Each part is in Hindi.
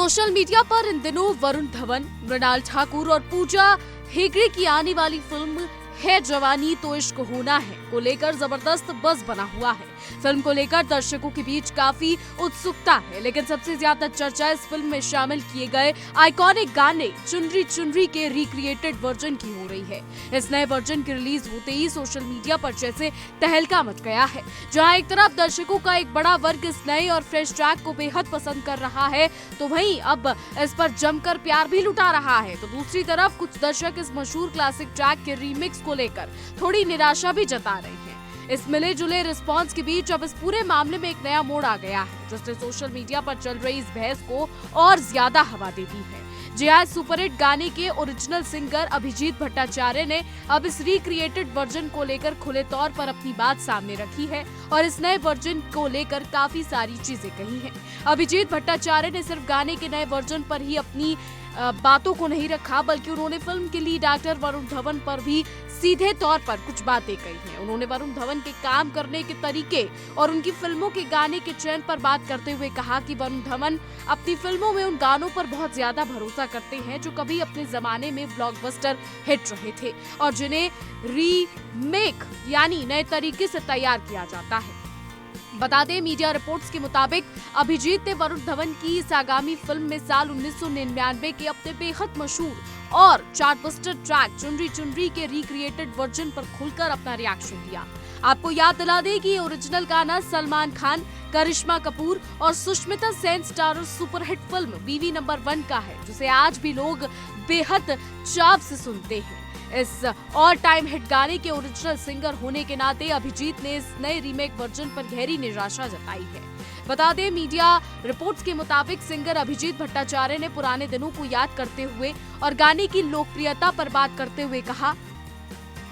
सोशल मीडिया पर इन दिनों वरुण धवन, मृणाल ठाकुर और पूजा हेगड़े की आने वाली फिल्म है जवानी तो इश्क होना है को लेकर जबरदस्त बज़ बना हुआ है। फिल्म को लेकर दर्शकों के बीच काफी उत्सुकता है, लेकिन सबसे ज्यादा चर्चा इस फिल्म में शामिल किए गए आइकॉनिक गाने चुनरी चुनरी के रिक्रिएटेड वर्जन की हो रही है। इस नए वर्जन की रिलीज होते ही सोशल मीडिया पर जैसे तहलका मच गया है। जहां एक तरफ दर्शकों का एक बड़ा वर्ग इस नए और फ्रेश ट्रैक को बेहद पसंद कर रहा है, तो वहीं अब इस पर जमकर प्यार भी लुटा रहा है। तो दूसरी तरफ कुछ दर्शक इस मशहूर क्लासिक ट्रैक के रीमिक्स को लेकर थोड़ी निराशा भी जता रहे हैं। इस मिले जुले रिस्पांस के बीच अब इस पूरे मामले में एक नया मोड़ आ गया है, जिसने सोशल मीडिया पर चल रही इस बहस को और ज्यादा हवा दे दी है। जी हां, सुपरहिट गाने के ओरिजिनल सिंगर अभिजीत भट्टाचार्य ने अब इस रिक्रिएटेड वर्जन को लेकर खुले तौर पर अपनी बात सामने रखी है और इस नए वर्जन को लेकर काफी सारी चीजें कही हैं। अभिजीत भट्टाचार्य ने सिर्फ गाने के नए वर्जन पर ही अपनी बातों को नहीं रखा, बल्कि उन्होंने फिल्म के लीड एक्टर वरुण धवन पर भी सीधे तौर पर कुछ बातें कही हैं। उन्होंने वरुण धवन के काम करने के तरीके और उनकी फिल्मों के गाने के चयन पर बात करते हुए कहा कि वरुण धवन अपनी फिल्मों में उन गानों पर बहुत ज्यादा भरोसा करते हैं जो कभी अपने जमाने में ब्लॉकबस्टर हिट रहे थे और जिन्हें रीमेक यानी नए तरीके से तैयार किया जाता है। बता दें, मीडिया रिपोर्ट्स के मुताबिक अभिजीत ने वरुण धवन की इस आगामी फिल्म में साल 1999 के अपने बेहद मशहूर और चार्टबस्टर ट्रैक चुनरी चुनरी के रिक्रिएटेड वर्जन पर खुलकर अपना रिएक्शन दिया। आपको याद दिला दें कि ये ओरिजिनल गाना सलमान खान, करिश्मा कपूर और Sushmita Sen starrer superhit film बीवी नंबर 1 का है, जिसे आज भी लोग बेहद चाव से सुनते हैं। इस ऑल टाइम हिट गाने के ओरिजिनल सिंगर होने के नाते अभिजीत ने इस नए रीमेक वर्जन पर गहरी निराशा जताई है। बता दें, मीडिया रिपोर्ट्स के मुताबिक सिंगर अभिजीत भट्टाचार्य ने पुराने दिनों को याद करते हुए और गाने की लोकप्रियता पर बात करते हुए कहा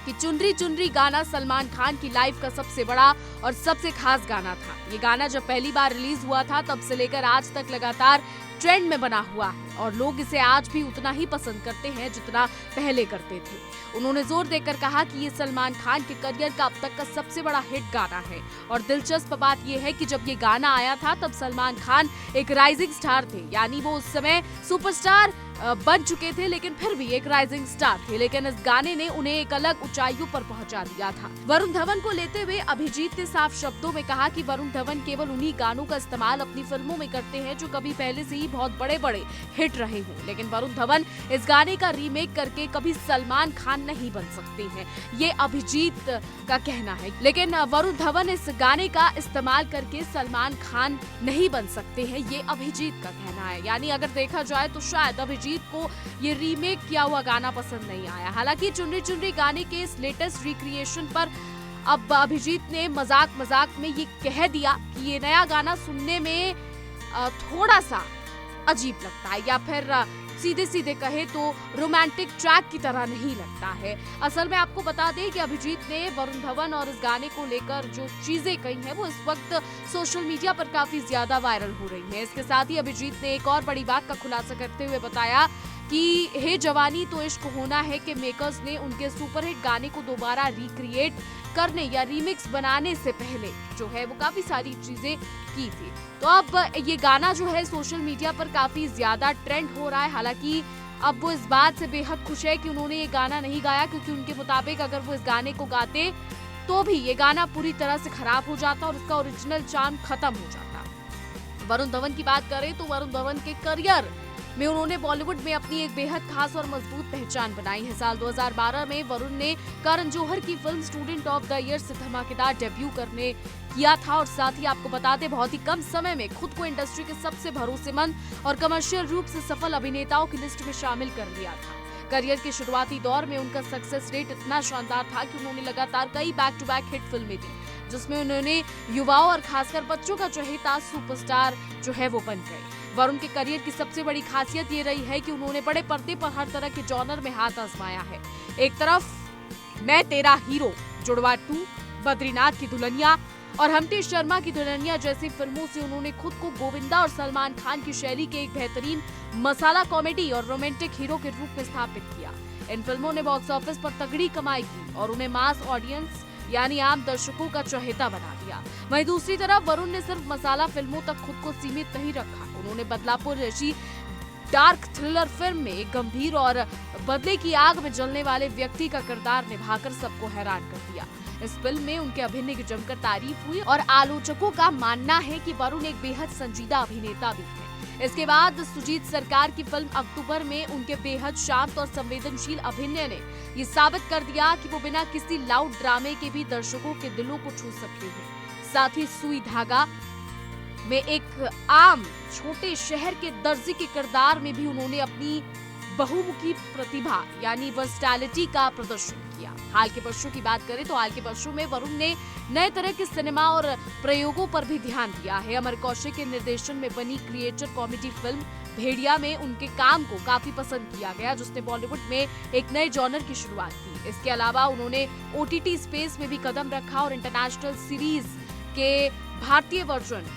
कि चुनरी चुनरी गाना सलमान खान की लाइफ का सबसे बड़ा और सबसे खास गाना था। ये गाना जब पहली बार रिलीज हुआ था तब से लेकर आज तक लगातार ट्रेंड में बना हुआ है और लोग इसे आज भी उतना ही पसंद करते हैं जितना पहले करते थे। उन्होंने जोर देकर कहा कि ये सलमान खान के करियर का अब तक का सबसे बड़ा हिट गाना है और दिलचस्प बात यह है कि जब ये गाना आया था तब सलमान खान एक राइजिंग स्टार थे, यानी वो उस समय सुपरस्टार बन चुके थे लेकिन फिर भी एक राइजिंग स्टार थे। लेकिन इस गाने ने उन्हें एक अलग ऊंचाइयों पर पहुंचा दिया था। वरुण धवन को लेते हुए अभिजीत ने साफ शब्दों में कहा कि वरुण धवन केवल उन्हीं गानों का इस्तेमाल अपनी फिल्मों में करते हैं जो कभी पहले से ही बहुत बड़े बड़े हिट रहे हों, लेकिन वरुण धवन इस गाने का रीमेक करके कभी सलमान खान नहीं बन सकते हैं, ये अभिजीत का कहना है। लेकिन वरुण धवन इस गाने का इस्तेमाल करके सलमान खान नहीं बन सकते हैं, ये अभिजीत का कहना है। यानी अगर देखा जाए तो शायद अभिजीत को ये रीमेक किया हुआ गाना पसंद नहीं आया। हालांकि चुनरी चुनरी गाने के इस लेटेस्ट रिक्रिएशन पर अब अभिजीत ने मजाक में ये कह दिया कि ये नया गाना सुनने में थोड़ा सा अजीब लगता है या फिर सीधे सीधे कहे तो रोमांटिक ट्रैक की तरह नहीं लगता है। असल में आपको बता दें कि अभिजीत ने वरुण धवन और इस गाने को लेकर जो चीजें कही हैं वो इस वक्त सोशल मीडिया पर काफी ज्यादा वायरल हो रही हैं। इसके साथ ही अभिजीत ने एक और बड़ी बात का खुलासा करते हुए बताया कि हे जवानी तो इश्क होना है के मेकर्स ने उनके सुपरहिट गाने को दोबारा रिक्रिएट करने या रीमिक्स बनाने से पहले जो है वो काफी सारी चीजें की थी। तो अब ये गाना जो है सोशल मीडिया पर काफी ज्यादा ट्रेंड हो रहा है। हालांकि अब वो इस बात से बेहद खुश है कि उन्होंने ये गाना नहीं गाया, क्योंकि उनके मुताबिक अगर वो इस गाने को गाते तो भी ये गाना पूरी तरह से खराब हो जाता और उसका ओरिजिनल चार्म खत्म हो जाता। वरुण धवन की बात करें तो वरुण धवन के करियर में उन्होंने बॉलीवुड में अपनी एक बेहद खास और मजबूत पहचान बनाई है। साल 2012 में वरुण ने करण जौहर की film student of the year से धमाकेदार डेब्यू करने किया था और साथ ही आपको बता दें बहुत ही कम समय में खुद को इंडस्ट्री के सबसे भरोसेमंद और कमर्शियल रूप से सफल अभिनेताओं की लिस्ट में शामिल कर लिया था। करियर के शुरुआती दौर में उनका सक्सेस रेट इतना शानदार था कि उन्होंने लगातार कई बैक टू बैक हिट फिल्में दी, जिसमें उन्होंने युवाओं और खासकर बच्चों का चहेता सुपरस्टार जो है वो बन गए। वरुण के करियर की सबसे बड़ी खासियत ये रही है कि उन्होंने बड़े पर्दे पर हर तरह के जॉनर में हाथ आजमाया है। एक तरफ मैं तेरा हीरो, जुड़वा 2, बद्रीनाथ की दुल्हनिया और हमटे शर्मा की दुल्हनिया जैसी फिल्मों से उन्होंने खुद को गोविंदा और सलमान खान की शैली के एक बेहतरीन मसाला कॉमेडी और रोमांटिक हीरो के रूप में स्थापित किया। इन फिल्मों ने बॉक्स ऑफिस पर तगड़ी कमाई की और उन्हें मास ऑडियंस यानी आम दर्शकों का चहेता बना दिया। वहीं दूसरी तरफ वरुण ने सिर्फ मसाला फिल्मों तक खुद को सीमित नहीं रखा। उन्होंने बदलापुर जैसी डार्क थ्रिलर फिल्म में एक गंभीर और बदले की आग में जलने वाले व्यक्ति का किरदार निभाकर सबको हैरान कर दिया। इस फिल्म में उनके अभिनय की जमकर तारीफ हुई और आलोचकों का मानना है कि वरुण एक बेहद संजीदा अभिनेता भी है। इसके बाद सुजीत सरकार की फिल्म अक्टूबर में उनके बेहद शांत और संवेदनशील अभिनय ने ये साबित कर दिया कि वो बिना किसी लाउड ड्रामे के भी दर्शकों के दिलों को छू सकते हैं। साथ ही सुई धागा में एक आम छोटे शहर के दर्जी के किरदार में भी उन्होंने अपनी बहुमुखी प्रतिभा यानी वर्सटैलिटी का प्रदर्शन किया। हाल के वर्षों की बात करें तो हाल के वर्षों में वरुण ने नए तरह के सिनेमा और प्रयोगों पर भी ध्यान दिया है। अमर कौशिक के निर्देशन में बनी क्रिएटर कॉमेडी फिल्म भेड़िया में उनके काम को काफी पसंद किया गया, जिसने बॉलीवुड में एक नए जॉनर की शुरुआत की। इसके अलावा उन्होंने OTT स्पेस में भी कदम रखा और इंटरनेशनल सीरीज के भारतीय वर्जन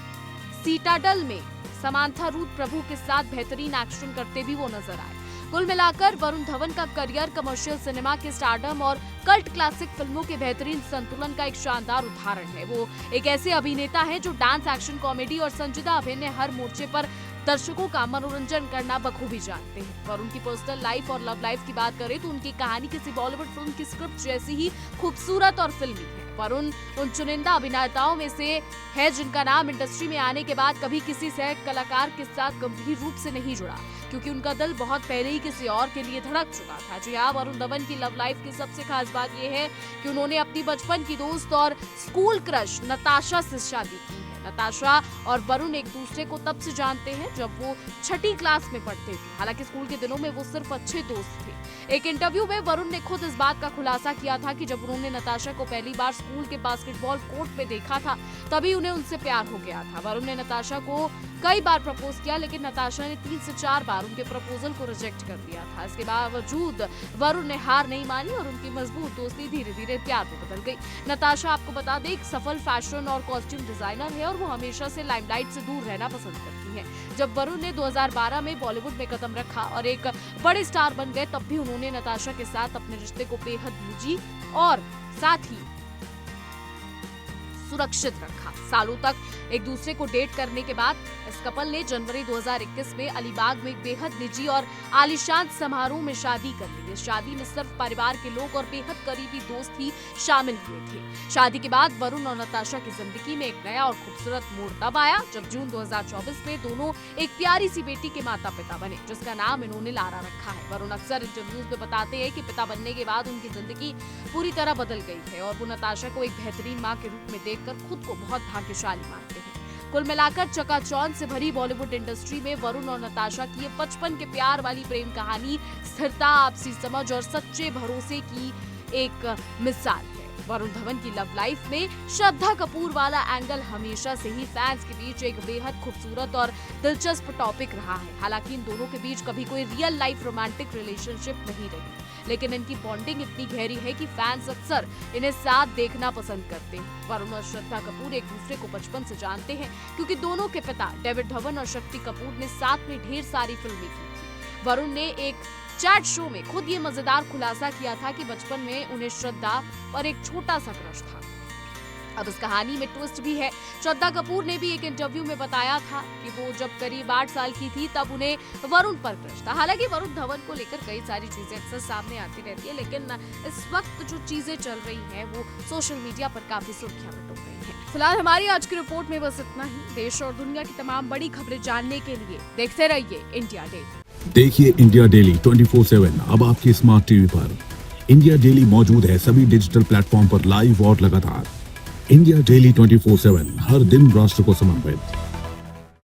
सीटाडल में समांथा रूथ प्रभु के साथ बेहतरीन एक्शन करते भी वो नजर आए। कुल मिलाकर वरुण धवन का करियर कमर्शियल सिनेमा के स्टारडम और कल्ट क्लासिक फिल्मों के बेहतरीन संतुलन का एक शानदार उदाहरण है। वो एक ऐसे अभिनेता है जो डांस, एक्शन, कॉमेडी और संजीदा अभिनय हर मोर्चे पर दर्शकों का मनोरंजन करना बखूबी जानते हैं। वरुण की पर्सनल लाइफ और लव लाइफ की बात करें तो उनकी कहानी किसी बॉलीवुड फिल्म की स्क्रिप्ट जैसी ही खूबसूरत और फिल्मी है। वरुण उन चुनिंदा अभिनेताओं में से है जिनका नाम इंडस्ट्री में आने के बाद कभी किसी सह कलाकार के साथ गंभीर रूप से नहीं जुड़ा, क्योंकि उनका दिल बहुत पहले ही किसी और के लिए धड़क चुका था। जी हाँ, वरुण धवन की लव लाइफ की सबसे खास बात यह है कि उन्होंने अपनी बचपन की दोस्त और स्कूल क्रश नताशा से शादी की है। नताशा और वरुण एक दूसरे को तब से जानते हैं जब वो 6ठी क्लास में पढ़ते थे। हालांकि स्कूल के दिनों में वो सिर्फ अच्छे दोस्त थे। एक इंटरव्यू में वरुण ने खुद इस बात का खुलासा किया था कि जब उन्होंने नताशा को पहली बार स्कूल के बास्केटबॉल कोर्ट पे देखा था तभी उन्हें उनसे प्यार हो गया था। वरुण ने नताशा को कई बार प्रपोज किया, लेकिन नताशा ने 3 से 4 बार उनके प्रपोजल को रिजेक्ट कर दिया था। इसके बावजूद वरुण ने हार नहीं मानी और उनकी मजबूत दोस्ती धीरे धीरे प्यार में बदल गई। नताशा, आपको बता दें, एक सफल फैशन और कॉस्ट्यूम डिजाइनर है और वो हमेशा से लाइमलाइट से दूर रहना पसंद करती है। जब वरुण ने 2012 में बॉलीवुड में कदम रखा और एक बड़े स्टार बन गए, तब भी उन्होंने नताशा के साथ अपने रिश्ते को बेहद निजी और साथ ही सुरक्षित रखा। सालों तक एक दूसरे को डेट करने के बाद इस कपल ने जनवरी 2021 में अलीबाग में एक बेहद निजी और आलीशान समारोह में शादी कर ली। इस शादी में सिर्फ परिवार के लोग और बेहद करीबी दोस्त ही शामिल हुए थे। शादी के बाद वरुण और नताशा की जिंदगी में एक नया और खूबसूरत मोड़ तब आया जब जून 2024 में दोनों एक प्यारी सी बेटी के माता पिता बने, जिसका नाम इन्होंने लारा रखा है। वरुण अक्सर इंटरव्यूज में बताते हैं कि पिता बनने के बाद उनकी जिंदगी पूरी तरह बदल गई है और वो नताशा को एक बेहतरीन माँ के रूप में देखकर खुद को बहुत भाग्यशाली मानते हैं। कुल मिलाकर चकाचौंध से भरी बॉलीवुड इंडस्ट्री में वरुण और नताशा की ये बचपन के प्यार वाली प्रेम कहानी स्थिरता, आपसी समझ और सच्चे भरोसे की एक मिसाल है। वरुण धवन की लव लाइफ में श्रद्धा कपूर वाला एंगल हमेशा से ही फैंस के बीच एक बेहद खूबसूरत और दिलचस्प टॉपिक रहा है। हालांकि इन दोनों के बीच कभी कोई रियल लाइफ रोमांटिक रिलेशनशिप नहीं रही, लेकिन इनकी बॉन्डिंग इतनी गहरी है कि फैंस अक्सर इन्हें साथ देखना पसंद करते हैं। वरुण और श्रद्धा कपूर एक दूसरे को बचपन से जानते हैं, क्योंकि दोनों के पिता डेविड धवन और शक्ति कपूर ने साथ में ढेर सारी फिल्में की थी। वरुण ने एक चैट शो में खुद ये मजेदार खुलासा किया था कि बचपन में उन्हें श्रद्धा पर एक छोटा सा क्रश था। अब इस कहानी में ट्विस्ट भी है। श्रद्धा कपूर ने भी एक इंटरव्यू में बताया था कि वो जब करीब 8 साल की थी तब उन्हें वरुण पर क्रश था। हालांकि वरुण धवन को लेकर कई सारी चीजें अक्सर सामने आती रहती है, लेकिन इस वक्त जो चीजें चल रही हैं वो सोशल मीडिया पर काफी सुर्खियां बटोर रही हैं। फिलहाल हमारी आज की रिपोर्ट में बस इतना ही। देश और दुनिया की तमाम बड़ी खबरें जानने के लिए देखते रहिए इंडिया डेली। देखिए इंडिया डेली 24/7 अब आपकी स्मार्ट टीवी पर। इंडिया डेली मौजूद है सभी डिजिटल प्लेटफॉर्म पर लाइव और लगातार। इंडिया डेली 24/7 हर दिन राष्ट्र को समर्पित।